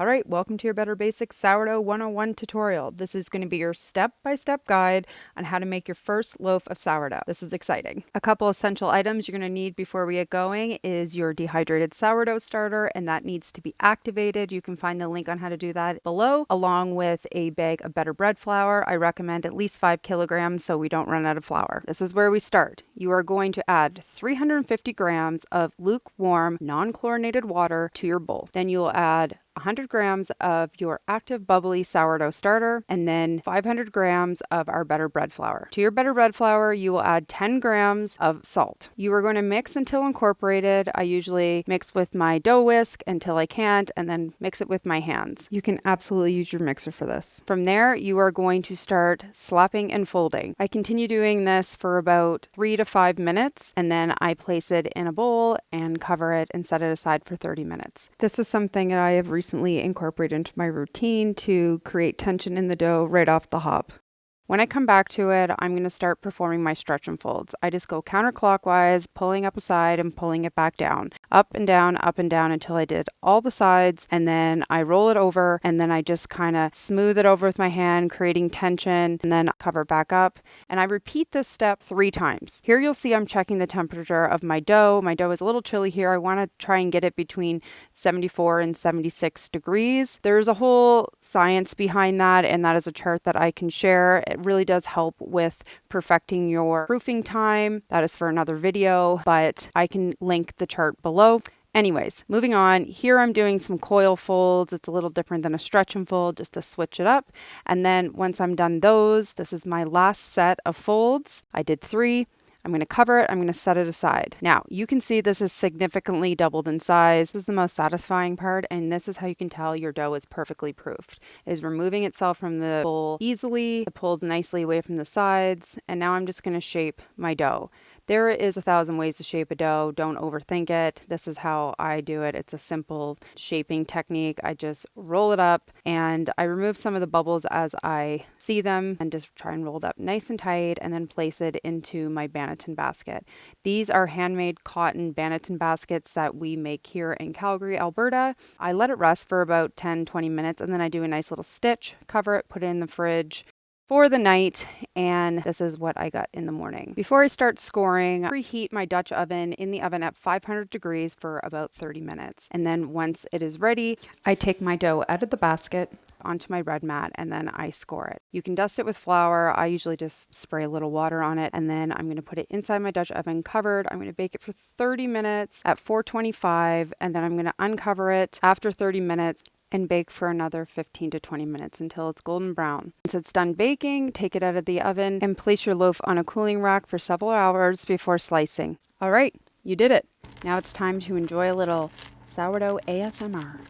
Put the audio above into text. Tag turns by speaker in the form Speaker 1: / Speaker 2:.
Speaker 1: All right, welcome to your Better Basics Sourdough 101 tutorial. This is going to be your step-by-step guide on how to make your first loaf of sourdough. This is exciting. A couple essential items you're going to need before we get going is your dehydrated sourdough starter, and that needs to be activated. You can find the link on how to do that below, along with a bag of better bread flour. I recommend at least 5 kilograms so we don't run out of flour. This is where we start. You are going to add 350 grams of lukewarm, non-chlorinated water to your bowl. Then you'll add 100 grams of your active bubbly sourdough starter, and then 500 grams of our better bread flour. To your better bread flour, you will add 10 grams of salt. You are going to mix until incorporated. I usually mix with my dough whisk until I can't, and then mix it with my hands. You can absolutely use your mixer for this. From there, you are going to start slapping and folding. I continue doing this for about 3 to 5 minutes, and then I place it in a bowl and cover it and set it aside for 30 minutes. This is something that I have recently incorporated into my routine to create tension in the dough right off the hop. When I come back to it, I'm going to start performing my stretch and folds. I just go counterclockwise, pulling up a side and pulling it back down, up and down until I did all the sides, and then I roll it over, and then I just kind of smooth it over with my hand, creating tension, and then cover back up. And I repeat this step 3 times. Here you'll see I'm checking the temperature of my dough. My dough is a little chilly here. I want to try and get it between 74 and 76 degrees. There's a whole science behind that, and that is a chart that I can share. It really does help with perfecting your proofing time. That is for another video, but I can link the chart below. Anyways, moving on, here I'm doing some coil folds. It's a little different than a stretch and fold, just to switch it up. And then once I'm done those, this is my last set of folds. I did 3. I'm going to cover it. I'm going to set it aside. Now, you can see this is significantly doubled in size. This is the most satisfying part, and this is how you can tell your dough is perfectly proofed. It is removing itself from the bowl easily. It pulls nicely away from the sides, and now I'm just going to shape my dough. There is 1,000 ways to shape a dough. Don't overthink it. This is how I do it. It's a simple shaping technique. I just roll it up and I remove some of the bubbles as I see them and just try and roll it up nice and tight and then place it into my banneton basket. These are handmade cotton banneton baskets that we make here in Calgary, Alberta. I let it rest for about 10-20 minutes and then I do a nice little stitch, cover it, put it in the fridge for the night, and this is what I got in the morning. Before I start scoring, preheat my Dutch oven in the oven at 500 degrees for about 30 minutes. And then once it is ready, I take my dough out of the basket onto my bread mat and then I score it. You can dust it with flour. I usually just spray a little water on it, and then I'm going to put it inside my Dutch oven covered. I'm going to bake it for 30 minutes at 425, and then I'm going to uncover it after 30 minutes and bake for another 15 to 20 minutes until it's golden brown. Once it's done baking, take it out of the oven and place your loaf on a cooling rack for several hours before slicing. All right, you did it. Now it's time to enjoy a little sourdough ASMR.